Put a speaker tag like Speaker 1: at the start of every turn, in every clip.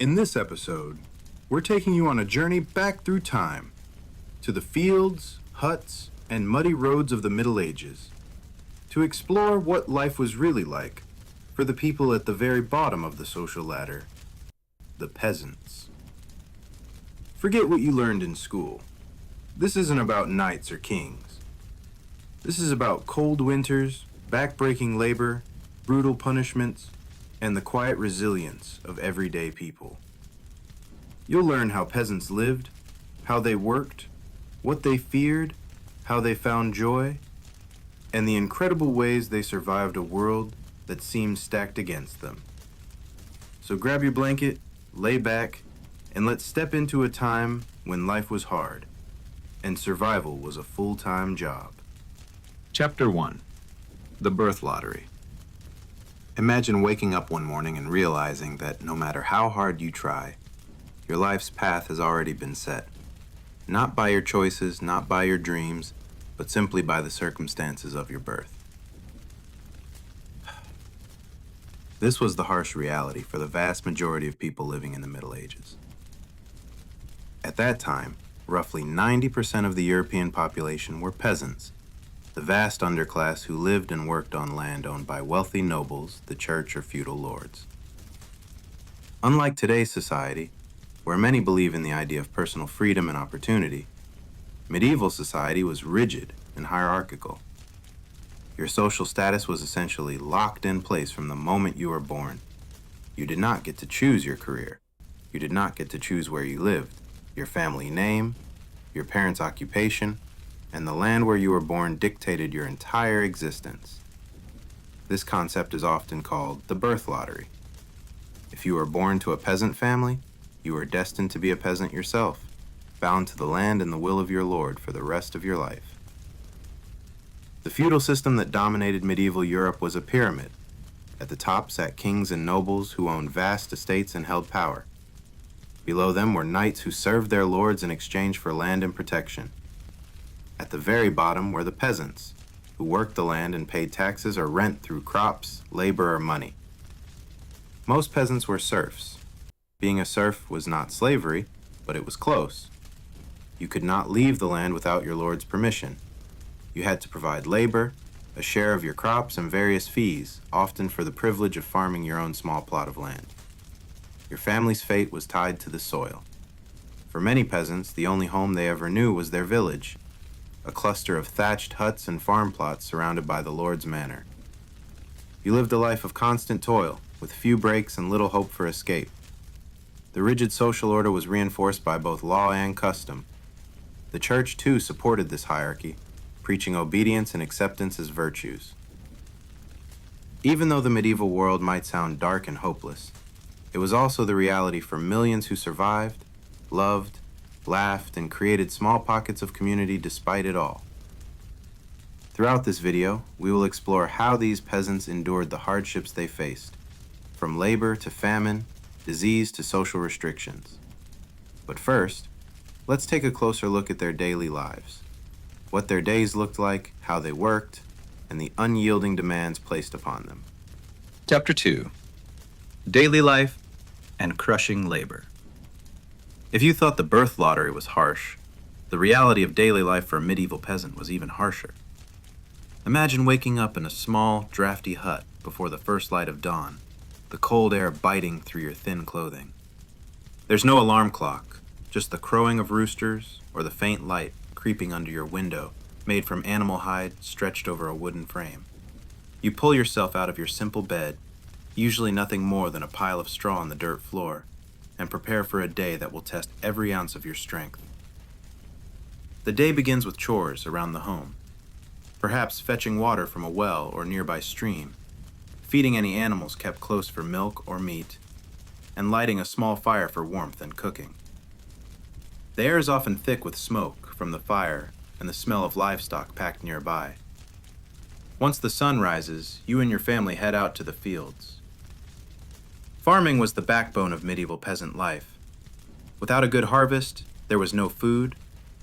Speaker 1: In this episode, we're taking you on a journey back through time to the fields, huts, and muddy roads of the Middle Ages to explore what life was really like for the people at the very bottom of the social ladder, the peasants. Forget what you learned in school. This isn't about knights or kings. This is about cold winters, backbreaking labor, brutal punishments, and the quiet resilience of everyday people. You'll learn how peasants lived, how they worked, what they feared, how they found joy, and the incredible ways they survived a world that seemed stacked against them. So grab your blanket, lay back, and let's step into a time when life was hard and survival was a full-time job.
Speaker 2: Chapter 1. The Birth Lottery. Imagine waking up one morning and realizing that no matter how hard you try, your life's path has already been set. Not by your choices, not by your dreams, but simply by the circumstances of your birth. This was the harsh reality for the vast majority of people living in the Middle Ages. At that time, roughly 90% of the European population were peasants, the vast underclass who lived and worked on land owned by wealthy nobles, the church, or feudal lords. Unlike today's society, where many believe in the idea of personal freedom and opportunity, medieval society was rigid and hierarchical. Your social status was essentially locked in place from the moment you were born. You did not get to choose your career. You did not get to choose where you lived, your family name, your parents' occupation, and the land where you were born dictated your entire existence. This concept is often called the birth lottery. If you were born to a peasant family, you were destined to be a peasant yourself, bound to the land and the will of your lord for the rest of your life. The feudal system that dominated medieval Europe was a pyramid. At the top sat kings and nobles who owned vast estates and held power. Below them were knights who served their lords in exchange for land and protection. At the very bottom were the peasants, who worked the land and paid taxes or rent through crops, labor, or money. Most peasants were serfs. Being a serf was not slavery, but it was close. You could not leave the land without your lord's permission. You had to provide labor, a share of your crops, and various fees, often for the privilege of farming your own small plot of land. Your family's fate was tied to the soil. For many peasants, the only home they ever knew was their village, a cluster of thatched huts and farm plots surrounded by the lord's manor. You lived a life of constant toil, with few breaks and little hope for escape. The rigid social order was reinforced by both law and custom. The church, too, supported this hierarchy, preaching obedience and acceptance as virtues. Even though the medieval world might sound dark and hopeless, it was also the reality for millions who survived, loved, laughed, and created small pockets of community despite it all. Throughout this video, we will explore how these peasants endured the hardships they faced, from labor to famine, disease to social restrictions. But first, let's take a closer look at their daily lives, what their days looked like, how they worked, and the unyielding demands placed upon them. Chapter 2. Daily Life and Crushing Labor. If you thought the birth lottery was harsh, the reality of daily life for a medieval peasant was even harsher. Imagine waking up in a small, drafty hut before the first light of dawn, the cold air biting through your thin clothing. There's no alarm clock, just the crowing of roosters or the faint light creeping under your window, made from animal hide stretched over a wooden frame. You pull yourself out of your simple bed, usually nothing more than a pile of straw on the dirt floor, and prepare for a day that will test every ounce of your strength. The day begins with chores around the home, perhaps fetching water from a well or nearby stream, feeding any animals kept close for milk or meat, and lighting a small fire for warmth and cooking. The air is often thick with smoke from the fire and the smell of livestock packed nearby. Once the sun rises, you and your family head out to the fields. Farming was the backbone of medieval peasant life. Without a good harvest, there was no food,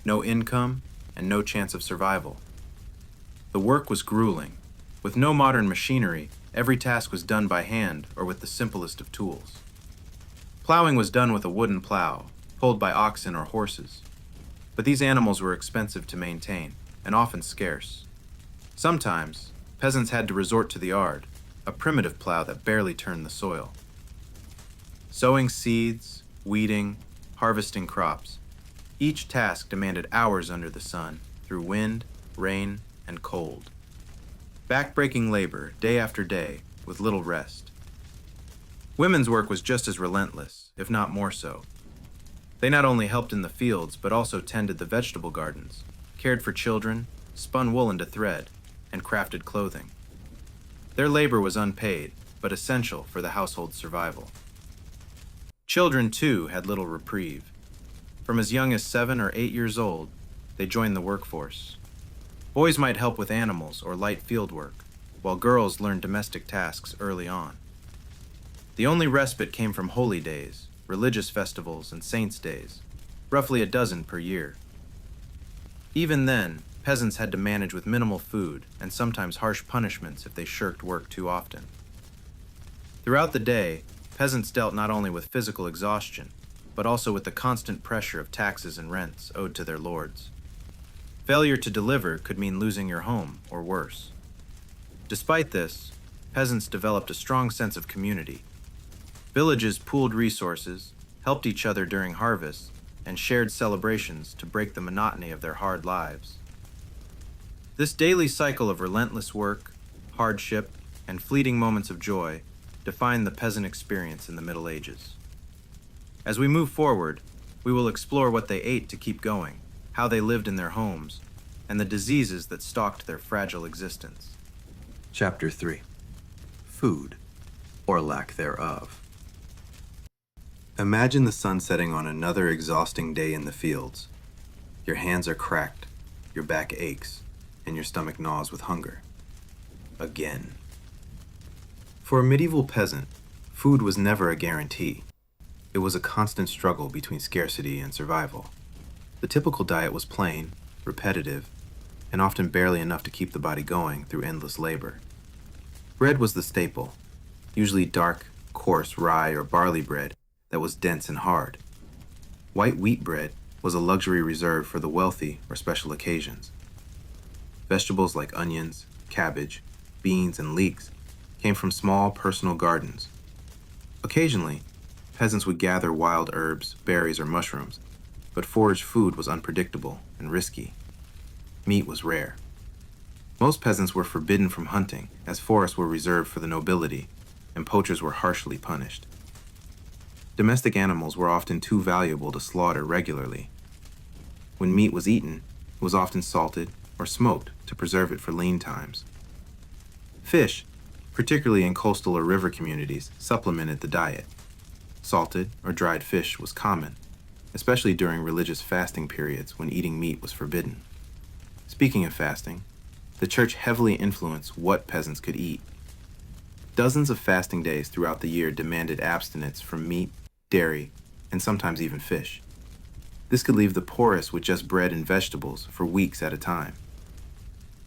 Speaker 2: no income, and no chance of survival. The work was grueling. With no modern machinery, every task was done by hand or with the simplest of tools. Plowing was done with a wooden plow, pulled by oxen or horses. But these animals were expensive to maintain, and often scarce. Sometimes, peasants had to resort to the ard, a primitive plow that barely turned the soil. Sowing seeds, weeding, harvesting crops. Each task demanded hours under the sun, through wind, rain, and cold. Backbreaking labor, day after day, with little rest. Women's work was just as relentless, if not more so. They not only helped in the fields, but also tended the vegetable gardens, cared for children, spun wool into thread, and crafted clothing. Their labor was unpaid, but essential for the household's survival. Children, too, had little reprieve. From as young as 7 or 8 years old, they joined the workforce. Boys might help with animals or light field work, while girls learned domestic tasks early on. The only respite came from holy days, religious festivals, and saints' days, roughly a dozen per year. Even then, peasants had to manage with minimal food and sometimes harsh punishments if they shirked work too often. Throughout the day, peasants dealt not only with physical exhaustion, but also with the constant pressure of taxes and rents owed to their lords. Failure to deliver could mean losing your home, or worse. Despite this, peasants developed a strong sense of community. Villages pooled resources, helped each other during harvests, and shared celebrations to break the monotony of their hard lives. This daily cycle of relentless work, hardship, and fleeting moments of joy defined the peasant experience in the Middle Ages. As we move forward, we will explore what they ate to keep going, how they lived in their homes, and the diseases that stalked their fragile existence.
Speaker 3: Chapter 3. Food, or lack thereof.
Speaker 2: Imagine the sun setting on another exhausting day in the fields. Your hands are cracked, your back aches, and your stomach gnaws with hunger. Again. For a medieval peasant, food was never a guarantee. It was a constant struggle between scarcity and survival. The typical diet was plain, repetitive, and often barely enough to keep the body going through endless labor. Bread was the staple, usually dark, coarse rye or barley bread that was dense and hard. White wheat bread was a luxury reserved for the wealthy or special occasions. Vegetables like onions, cabbage, beans, and leeks came from small personal gardens. Occasionally, peasants would gather wild herbs, berries, or mushrooms, but foraged food was unpredictable and risky. Meat was rare. Most peasants were forbidden from hunting, as forests were reserved for the nobility, and poachers were harshly punished. Domestic animals were often too valuable to slaughter regularly. When meat was eaten, it was often salted or smoked to preserve it for lean times. Fish, particularly in coastal or river communities, supplemented the diet. Salted or dried fish was common, especially during religious fasting periods when eating meat was forbidden. Speaking of fasting, the church heavily influenced what peasants could eat. Dozens of fasting days throughout the year demanded abstinence from meat, dairy, and sometimes even fish. This could leave the poorest with just bread and vegetables for weeks at a time.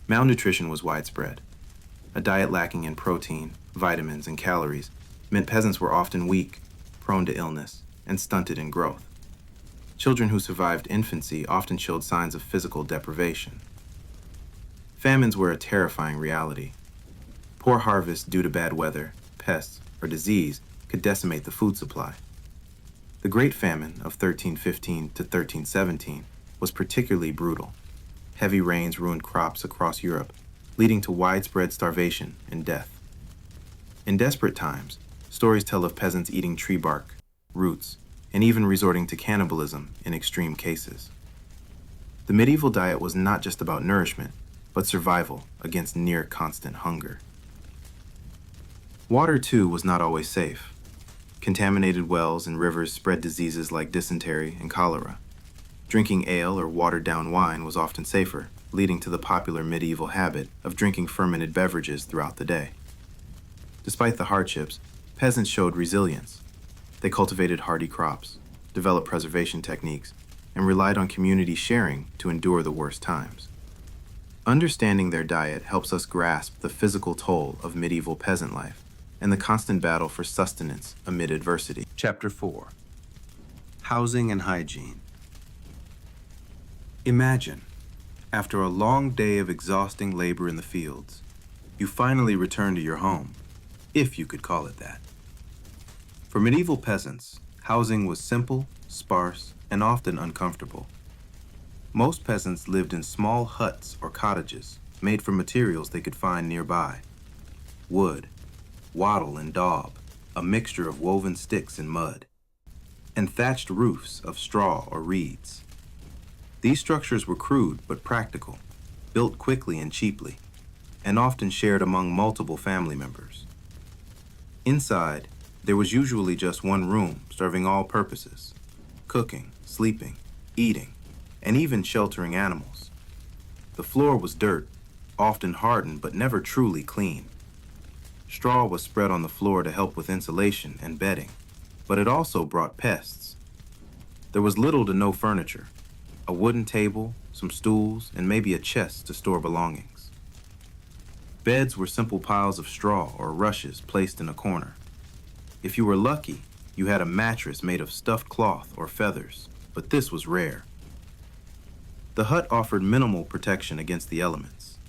Speaker 2: Malnutrition was widespread. A diet lacking in protein, vitamins, and calories meant peasants were often weak, prone to illness, and stunted in growth. Children who survived infancy often showed signs of physical deprivation. Famines were a terrifying reality. Poor harvests due to bad weather, pests, or disease could decimate the food supply. The Great Famine of 1315 to 1317 was particularly brutal. Heavy rains ruined crops across Europe, leading to widespread starvation and death. In desperate times, stories tell of peasants eating tree bark, roots, and even resorting to cannibalism in extreme cases. The medieval diet was not just about nourishment, but survival against near constant hunger. Water, too, was not always safe. Contaminated wells and rivers spread diseases like dysentery and cholera. Drinking ale or watered-down wine was often safer, leading to the popular medieval habit of drinking fermented beverages throughout the day. Despite the hardships, peasants showed resilience. They cultivated hardy crops, developed preservation techniques, and relied on community sharing to endure the worst times. Understanding their diet helps us grasp the physical toll of medieval peasant life and the constant battle for sustenance amid adversity.
Speaker 3: Chapter 4. Housing and Hygiene. Imagine, after a long day of exhausting labor in the fields, you finally return to your home, if you could call it that. For medieval peasants, housing was simple, sparse, and often uncomfortable. Most peasants lived in small huts or cottages made from materials they could find nearby. Wood, wattle and daub, a mixture of woven sticks and mud, and thatched roofs of straw or reeds. These structures were crude but practical, built quickly and cheaply, and often shared among multiple family members. Inside, there was usually just one room serving all purposes: cooking, sleeping, eating, and even sheltering animals. The floor was dirt, often hardened but never truly clean. Straw was spread on the floor to help with insulation and bedding, but it also brought pests. There was little to no furniture: a wooden table, some stools, and maybe a chest to store belongings. Beds were simple piles of straw or rushes placed in a corner. If you were lucky, you had a mattress made of stuffed cloth or feathers, but this was rare. The hut offered minimal protection against the elements.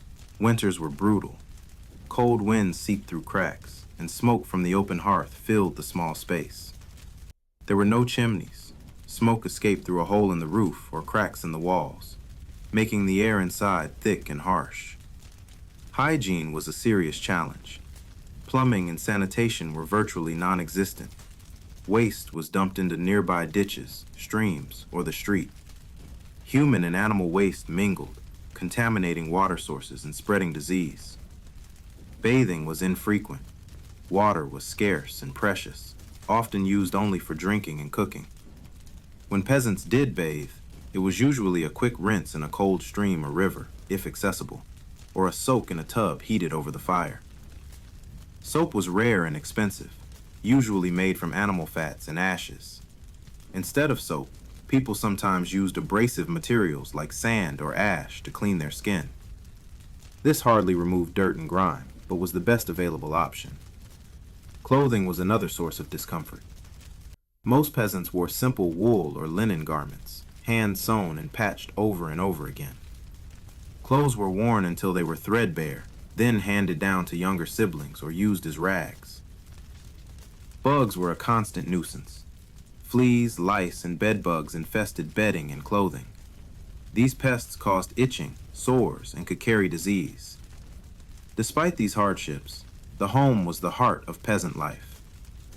Speaker 3: Winters were brutal. Cold winds seeped through cracks, and smoke from the open hearth filled the small space. There were no chimneys. Smoke escaped through a hole in the roof or cracks in the walls, making the air inside thick and harsh. Hygiene was a serious challenge. Plumbing and sanitation were virtually non-existent. Waste was dumped into nearby ditches, streams, or the street. Human and animal waste mingled, contaminating water sources and spreading disease. Bathing was infrequent. Water was scarce and precious, often used only for drinking and cooking. When peasants did bathe, it was usually a quick rinse in a cold stream or river, if accessible, or a soak in a tub heated over the fire. Soap was rare and expensive, usually made from animal fats and ashes. Instead of soap, people sometimes used abrasive materials like sand or ash to clean their skin. This hardly removed dirt and grime, but was the best available option. Clothing was another source of discomfort. Most peasants wore simple wool or linen garments, hand-sewn and patched over and over again. Clothes were worn until they were threadbare, then handed down to younger siblings or used as rags. Bugs were a constant nuisance. Fleas, lice, and bed bugs infested bedding and clothing. These pests caused itching, sores, and could carry disease. Despite these hardships, the home was the heart of peasant life,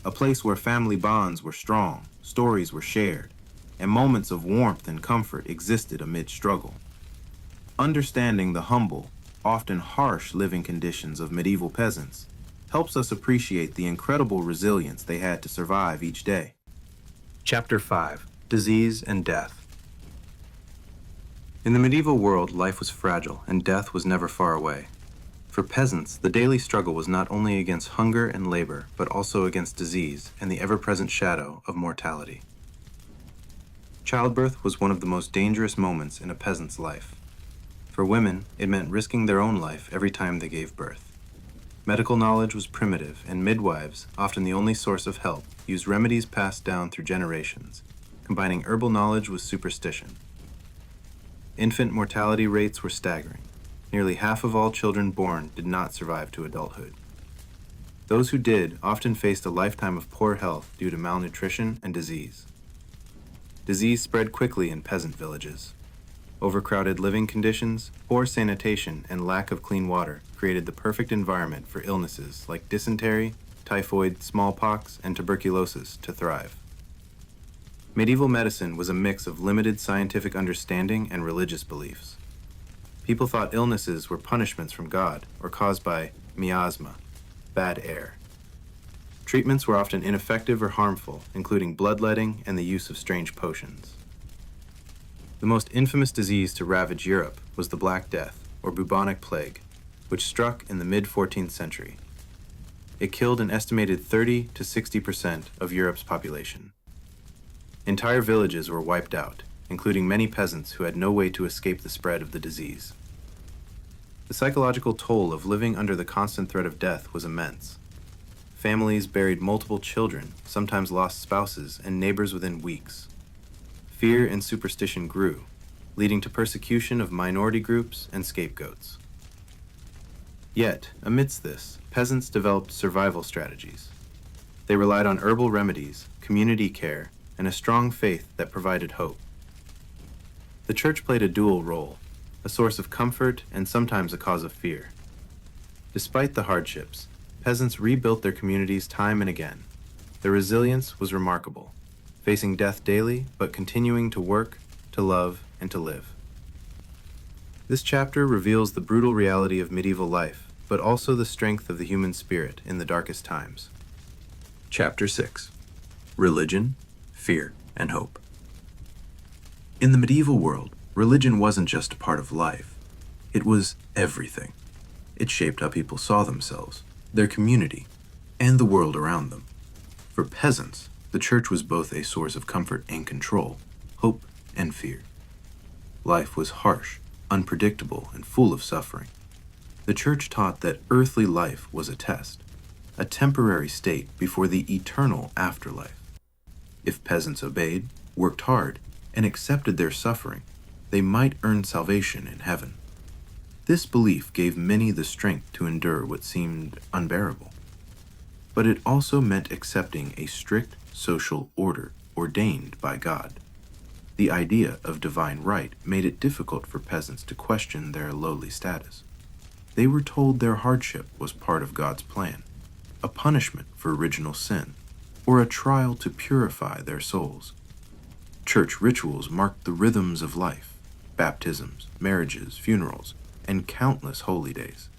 Speaker 3: a place where family bonds were strong, stories were shared, and moments of warmth and comfort existed amid struggle. Understanding the humble, often harsh living conditions of medieval peasants helps us appreciate the incredible resilience they had to survive each day. Chapter 5. Disease and Death. In the medieval world, life was fragile and death was never far away. For peasants, the daily struggle was not only against hunger and labor, but also against disease and the ever-present shadow of mortality. Childbirth was one of the most dangerous moments in a peasant's life. For women, it meant risking their own life every time they gave birth. Medical knowledge was primitive, and midwives, often the only source of help, used remedies passed down through generations, combining herbal knowledge with superstition. Infant mortality rates were staggering. Nearly half of all children born did not survive to adulthood. Those who did often faced a lifetime of poor health due to malnutrition and disease. Disease spread quickly in peasant villages. Overcrowded living conditions, poor sanitation, and lack of clean water created the perfect environment for illnesses like dysentery, typhoid, smallpox, and tuberculosis to thrive. Medieval medicine was a mix of limited scientific understanding and religious beliefs. People thought illnesses were punishments from God or caused by miasma, bad air. Treatments were often ineffective or harmful, including bloodletting and the use of strange potions. The most infamous disease to ravage Europe was the Black Death, or bubonic plague, which struck in the mid-14th century. It killed an estimated 30 to 60% of Europe's population. Entire villages were wiped out, including many peasants who had no way to escape the spread of the disease. The psychological toll of living under the constant threat of death was immense.
Speaker 2: Families buried multiple children, sometimes lost spouses, and neighbors within weeks. Fear and superstition grew, leading to persecution of minority groups and scapegoats. Yet, amidst this, peasants developed survival strategies. They relied on herbal remedies, community care, and a strong faith that provided hope. The church played a dual role, a source of comfort and sometimes a cause of fear. Despite the hardships, peasants rebuilt their communities time and again. Their resilience was remarkable, facing death daily but continuing to work, to love, and to live. This chapter reveals the brutal reality of medieval life, but also the strength of the human spirit in the darkest times.
Speaker 3: Chapter 6: Religion, Fear, and Hope. In the medieval world, religion wasn't just a part of life. It was everything. It shaped how people saw themselves, their community, and the world around them. For peasants, the church was both a source of comfort and control, hope and fear. Life was harsh, unpredictable, and full of suffering. The church taught that earthly life was a test, a temporary state before the eternal afterlife. If peasants obeyed, worked hard, and accepted their suffering, they might earn salvation in heaven. This belief gave many the strength to endure what seemed unbearable. But it also meant accepting a strict social order ordained by God. The idea of divine right made it difficult for peasants to question their lowly status. They were told their hardship was part of God's plan, a punishment for original sin, or a trial to purify their souls. Church rituals marked the rhythms of life: baptisms, marriages, funerals, and countless holy days.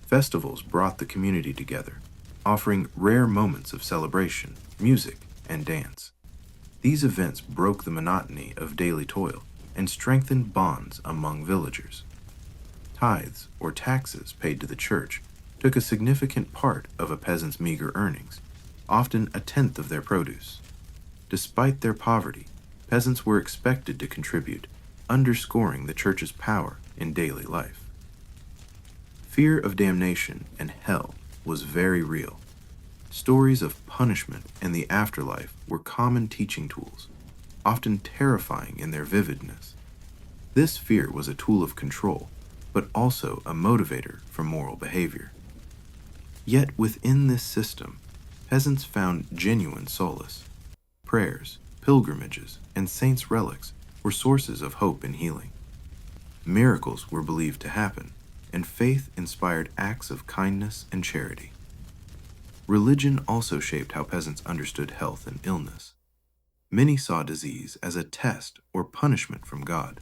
Speaker 3: Festivals brought the community together, offering rare moments of celebration, music, and dance. These events broke the monotony of daily toil and strengthened bonds among villagers. Tithes, or taxes paid to the church, took a significant part of a peasant's meager earnings, often a tenth of their produce. Despite their poverty, peasants were expected to contribute, underscoring the church's power in daily life. Fear of damnation and hell was very real. Stories of punishment and the afterlife were common teaching tools, often terrifying in their vividness. This fear was a tool of control, but also a motivator for moral behavior. Yet within this system, peasants found genuine solace. Prayers, pilgrimages, and saints' relics were sources of hope and healing. Miracles were believed to happen, and faith inspired acts of kindness and charity. Religion also shaped how peasants understood health and illness. Many saw disease as a test or punishment from God,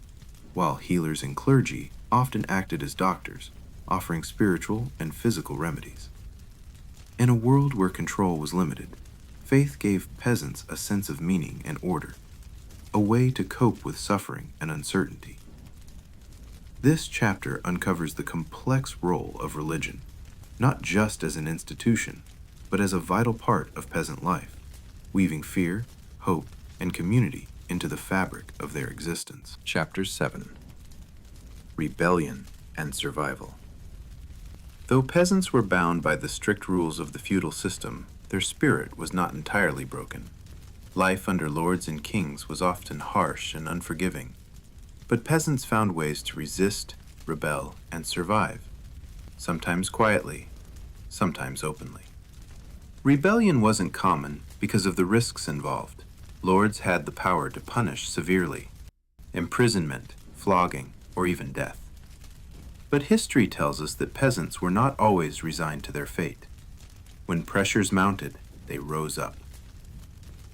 Speaker 3: while healers and clergy often acted as doctors, offering spiritual and physical remedies. In a world where control was limited, faith gave peasants a sense of meaning and order, a way to cope with suffering and uncertainty. This chapter uncovers the complex role of religion, not just as an institution, but as a vital part of peasant life, weaving fear, hope, and community into the fabric of their existence.
Speaker 4: Chapter 7: Rebellion and Survival.
Speaker 2: Though peasants were bound by the strict rules of the feudal system, their spirit was not entirely broken. Life under lords and kings was often harsh and unforgiving, but peasants found ways to resist, rebel, and survive, sometimes quietly, sometimes openly. Rebellion wasn't common because of the risks involved. Lords had the power to punish severely: imprisonment, flogging, or even death. But history tells us that peasants were not always resigned to their fate. When pressures mounted, they rose up.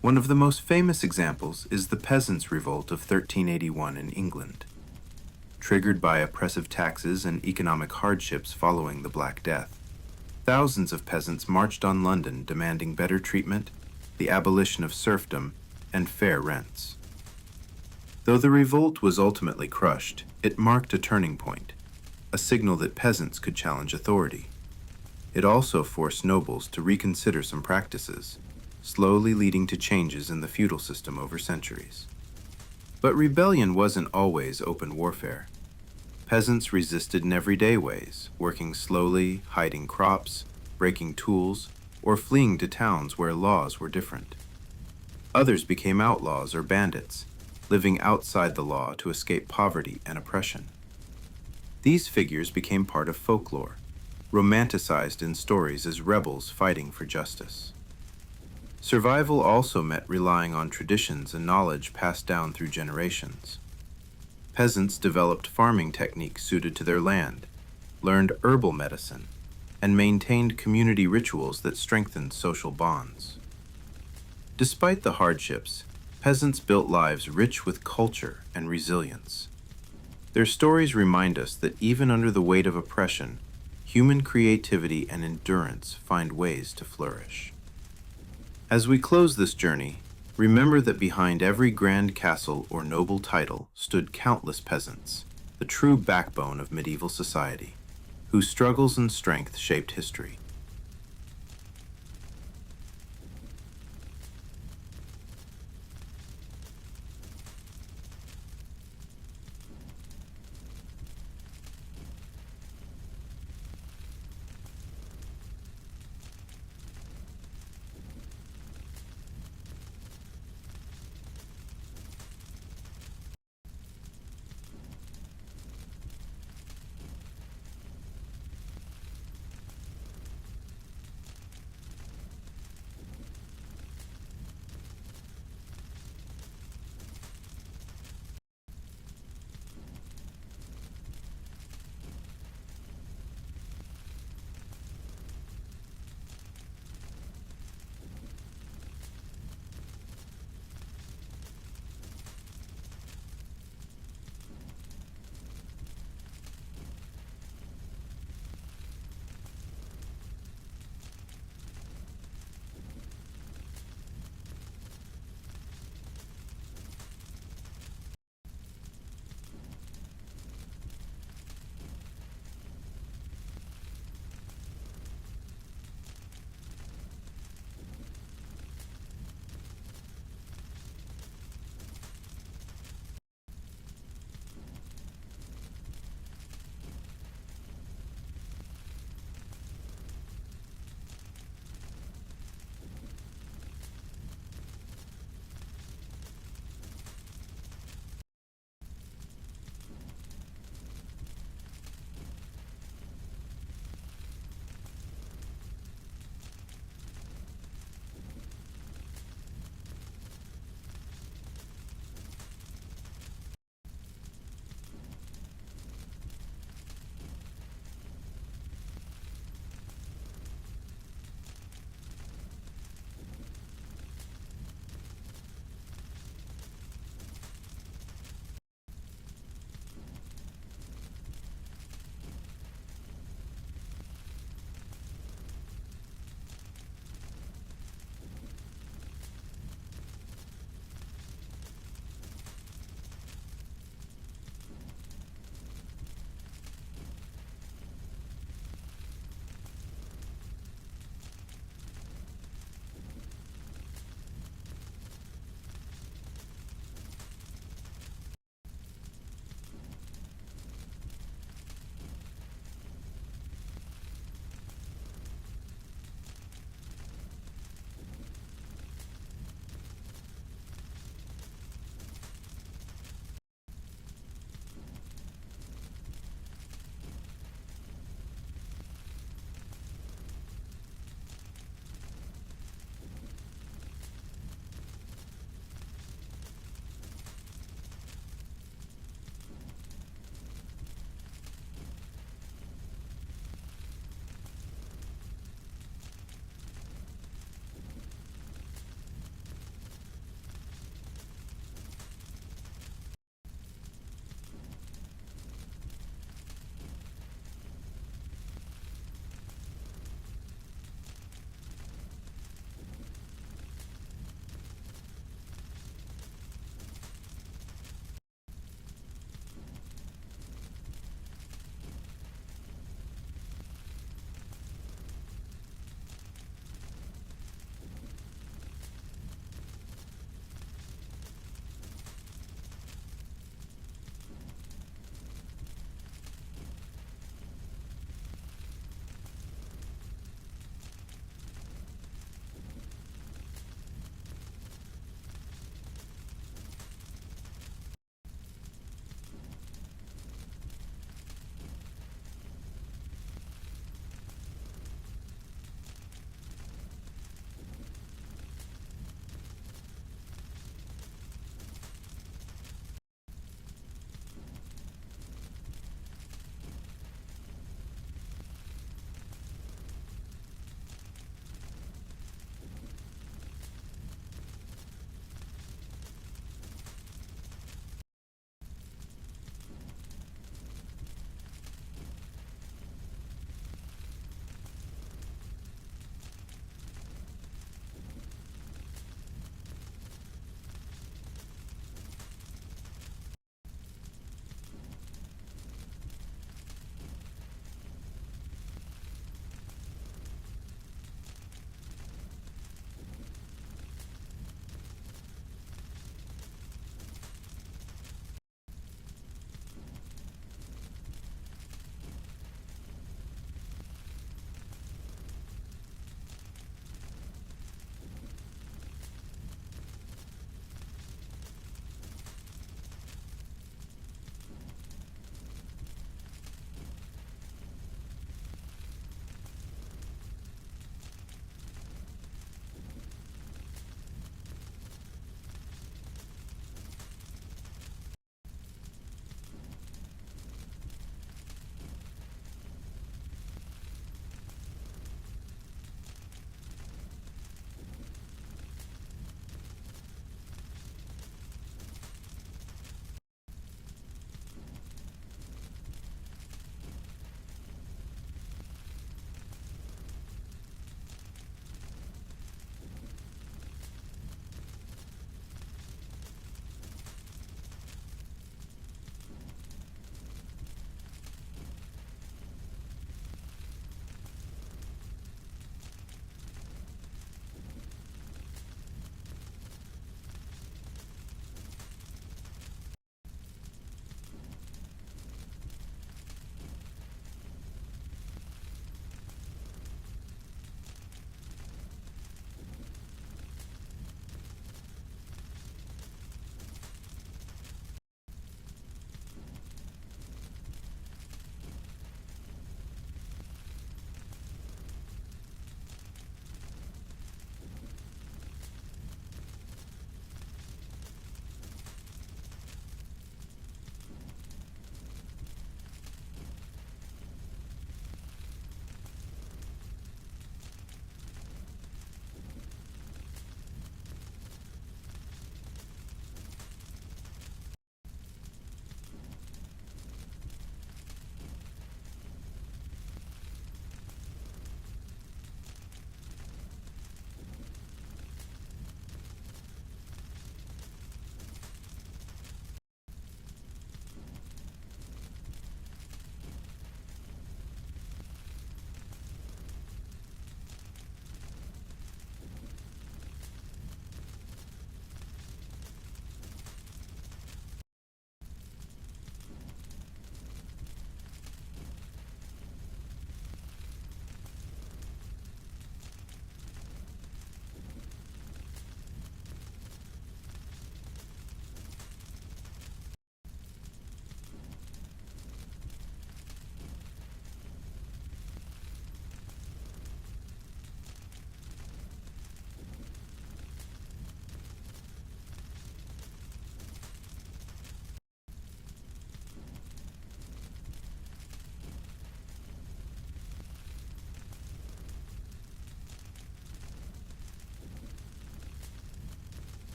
Speaker 2: One of the most famous examples is the Peasants' Revolt of 1381 in England. Triggered by oppressive taxes and economic hardships following the Black Death, thousands of peasants marched on London demanding better treatment, the abolition of serfdom, and fair rents. Though the revolt was ultimately crushed, it marked a turning point, a signal that peasants could challenge authority. It also forced nobles to reconsider some practices, slowly leading to changes in the feudal system over centuries. But rebellion wasn't always open warfare. Peasants resisted in everyday ways, working slowly, hiding crops, breaking tools, or fleeing to towns where laws were different. Others became outlaws or bandits, living outside the law to escape poverty and oppression. These figures became part of folklore, romanticized in stories as rebels fighting for justice. Survival also meant relying on traditions and knowledge passed down through generations. Peasants developed farming techniques suited to their land, learned herbal medicine, and maintained community rituals that strengthened social bonds. Despite the hardships, peasants built lives rich with culture and resilience. Their stories remind us that even under the weight of oppression, human creativity and endurance find ways to flourish. As we close this journey, remember that behind every grand castle or noble title stood countless peasants, the true backbone of medieval society, whose struggles and strength shaped history.